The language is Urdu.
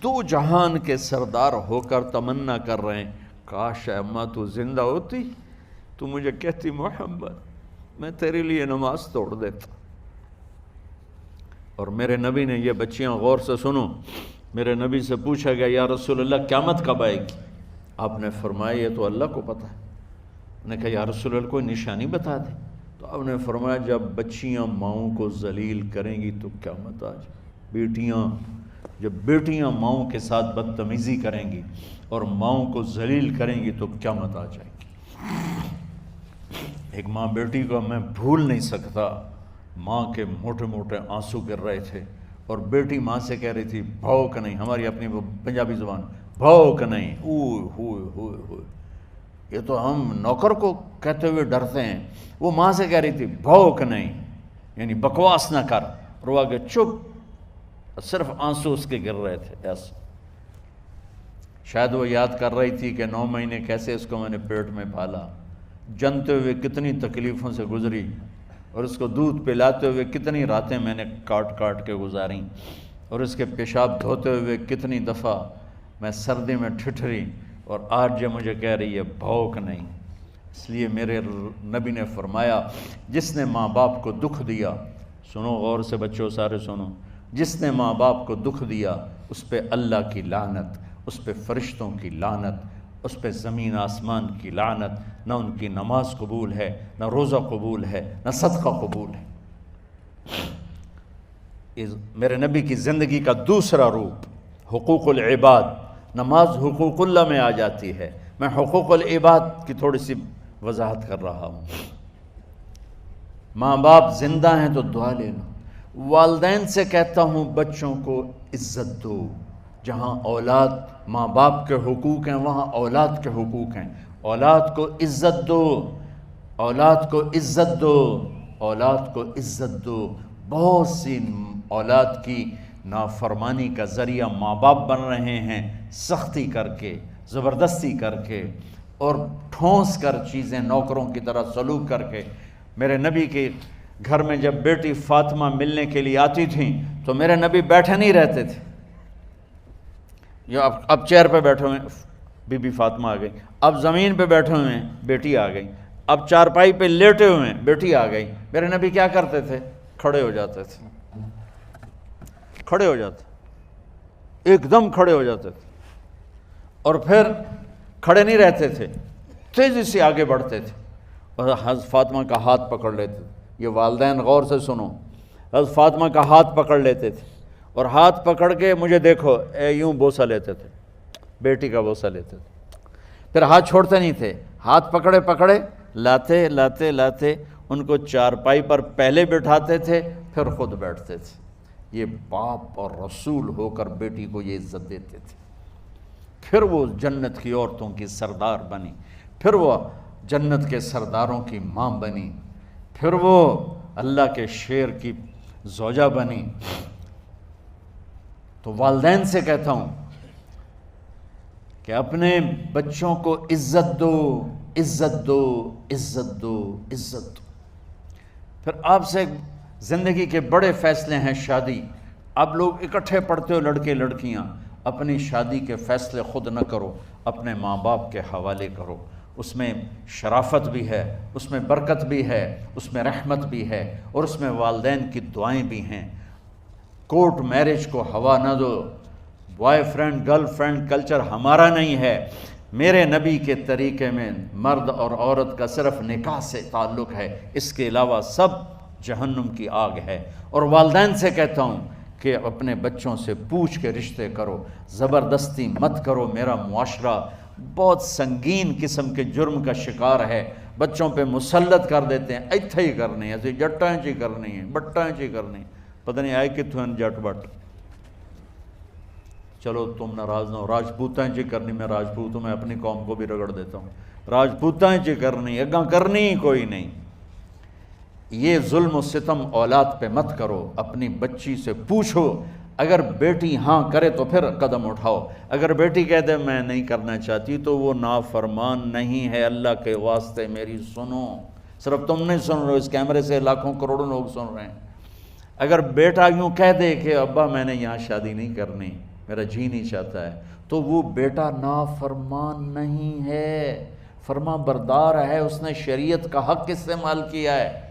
دو جہان کے سردار ہو کر تمنا کر رہے ہیں، کاش اماں تو زندہ ہوتی، تو مجھے کہتی محمد میں تیرے لیے نماز توڑ دیتا۔ اور میرے نبی نے، یہ بچیاں غور سے سنو، میرے نبی سے پوچھا گیا یا رسول اللہ قیامت کب آئے گی؟ آپ نے فرمایا یہ تو اللہ کو پتہ ہے۔ نے کہا یا رسول اللہ کوئی نشانی بتا دیں۔ تو آپ نے فرمایا جب بچیاں ماؤں کو ذلیل کریں گی تو قیامت آ جائے۔ جب بیٹیاں ماؤں کے ساتھ بدتمیزی کریں گی اور ماؤں کو ذلیل کریں گی تو قیامت آ جائے گی۔ ایک ماں بیٹی کو میں بھول نہیں سکتا، ماں کے موٹے موٹے آنسو گر رہے تھے اور بیٹی ماں سے کہہ رہی تھی بھوک نہیں، ہماری اپنی پنجابی زبان بھوک نہیں، اوئے ہوئے ہوئے ہوئے، یہ تو ہم نوکر کو کہتے ہوئے ڈرتے ہیں، وہ ماں سے کہہ رہی تھی بھوک نہیں، یعنی بکواس نہ کر، اور وہ آگے چپ، صرف آنسو اس کے گر رہے تھے ایسا۔ شاید وہ یاد کر رہی تھی کہ 9 مہینے کیسے اس کو میں نے پیٹ میں پالا، جنتے ہوئے کتنی تکلیفوں سے گزری، اور اس کو دودھ پلاتے ہوئے کتنی راتیں میں نے کاٹ کاٹ کے گزاریں، اور اس کے پیشاب دھوتے ہوئے کتنی دفعہ میں سردی میں ٹھٹھری، اور آج یہ مجھے کہہ رہی ہے بھوک نہیں۔ اس لیے میرے نبی نے فرمایا جس نے ماں باپ کو دکھ دیا، سنو غور سے بچوں سارے سنو، جس نے ماں باپ کو دکھ دیا اس پہ اللہ کی لعنت، اس پہ فرشتوں کی لعنت، اس پہ زمین آسمان کی لعنت، نہ ان کی نماز قبول ہے، نہ روزہ قبول ہے، نہ صدقہ قبول ہے۔ میرے نبی کی زندگی کا دوسرا روپ حقوق العباد، نماز حقوق اللہ میں آ جاتی ہے، میں حقوق العباد کی تھوڑی سی وضاحت کر رہا ہوں۔ ماں باپ زندہ ہیں تو دعا لے لو۔ والدین سے کہتا ہوں بچوں کو عزت دو، جہاں اولاد ماں باپ کے حقوق ہیں وہاں اولاد کے حقوق ہیں، اولاد کو عزت دو، اولاد کو عزت دو، اولاد کو عزت دو۔ بہت سی اولاد کی نافرمانی کا ذریعہ ماں باپ بن رہے ہیں، سختی کر کے، زبردستی کر کے، اور ٹھونس کر چیزیں نوکروں کی طرح سلوک کر کے۔ میرے نبی کے گھر میں جب بیٹی فاطمہ ملنے کے لیے آتی تھیں تو میرے نبی بیٹھے نہیں رہتے تھے، یہ اب چیئر پہ بیٹھے ہوئے بی بی فاطمہ آ گئی، اب زمین پہ بیٹھے ہوئے ہیں بیٹی آ گئی، اب چارپائی پہ لیٹے ہوئے ہیں بیٹی آ گئی۔ میرے نبی کیا کرتے تھے؟ کھڑے ہو جاتے تھے، کھڑے ہو جاتے، ایک دم کھڑے ہو جاتے تھے، اور پھر کھڑے نہیں رہتے تھے، تیزی سے آگے بڑھتے تھے اور حضرت فاطمہ کا ہاتھ پکڑ لیتے تھے۔ یہ والدین غور سے سنو، حضرت فاطمہ کا ہاتھ پکڑ لیتے تھے اور ہاتھ پکڑ کے مجھے دیکھو یوں بوسہ لیتے تھے، بیٹی کا بوسہ لیتے تھے، پھر ہاتھ چھوڑتے نہیں تھے، ہاتھ پکڑے پکڑے لاتے لاتے لاتے ان کو چارپائی پر پہلے بٹھاتے تھے پھر خود بیٹھتے تھے۔ یہ باپ اور رسول ہو کر بیٹی کو یہ عزت دیتے تھے۔ پھر وہ جنت کی عورتوں کی سردار بنی، پھر وہ جنت کے سرداروں کی ماں بنی، پھر وہ اللہ کے شیر کی زوجہ بنی۔ تو والدین سے کہتا ہوں کہ اپنے بچوں کو عزت دو، عزت دو، عزت دو، عزت دو۔ پھر آپ سے زندگی کے بڑے فیصلے ہیں شادی، آپ لوگ اکٹھے پڑھتے ہو لڑکے لڑکیاں، اپنی شادی کے فیصلے خود نہ کرو، اپنے ماں باپ کے حوالے کرو، اس میں شرافت بھی ہے، اس میں برکت بھی ہے، اس میں رحمت بھی ہے، اور اس میں والدین کی دعائیں بھی ہیں۔ کورٹ میرج کو ہوا نہ دو، boyfriend girlfriend culture ہمارا نہیں ہے، میرے نبی کے طریقے میں مرد اور عورت کا صرف نکاح سے تعلق ہے، اس کے علاوہ سب جہنم کی آگ ہے۔ اور والدین سے کہتا ہوں کہ اپنے بچوں سے پوچھ کے رشتے کرو، زبردستی مت کرو۔ میرا معاشرہ بہت سنگین قسم کے جرم کا شکار ہے، بچوں پہ مسلط کر دیتے ہیں، ایتھے ہی کرنی ہے، ایسے جٹائیں چی کرنی ہے، بٹائیں چی کرنی، پتہ نہیں آئے کتوں ہیں جٹ بٹ۔ چلو تم ناراض نہ ہو، راجپوتائیں چی کرنی، میں راجپوت ہوں، میں اپنی قوم کو بھی رگڑ دیتا ہوں، راجپوتائیں چی کرنی، اگاں کرنی ہی کوئی نہیں۔ یہ ظلم و ستم اولاد پہ مت کرو، اپنی بچی سے پوچھو، اگر بیٹی ہاں کرے تو پھر قدم اٹھاؤ، اگر بیٹی کہہ دے میں نہیں کرنا چاہتی تو وہ نافرمان نہیں ہے، اللہ کے واسطے میری سنو، صرف تم نہیں سن رہے ہو، اس کیمرے سے لاکھوں کروڑوں لوگ سن رہے ہیں۔ اگر بیٹا یوں کہہ دے کہ ابا میں نے یہاں شادی نہیں کرنی، میرا جی نہیں چاہتا ہے، تو وہ بیٹا نافرمان نہیں ہے، فرما بردار ہے، اس نے شریعت کا حق استعمال کیا ہے،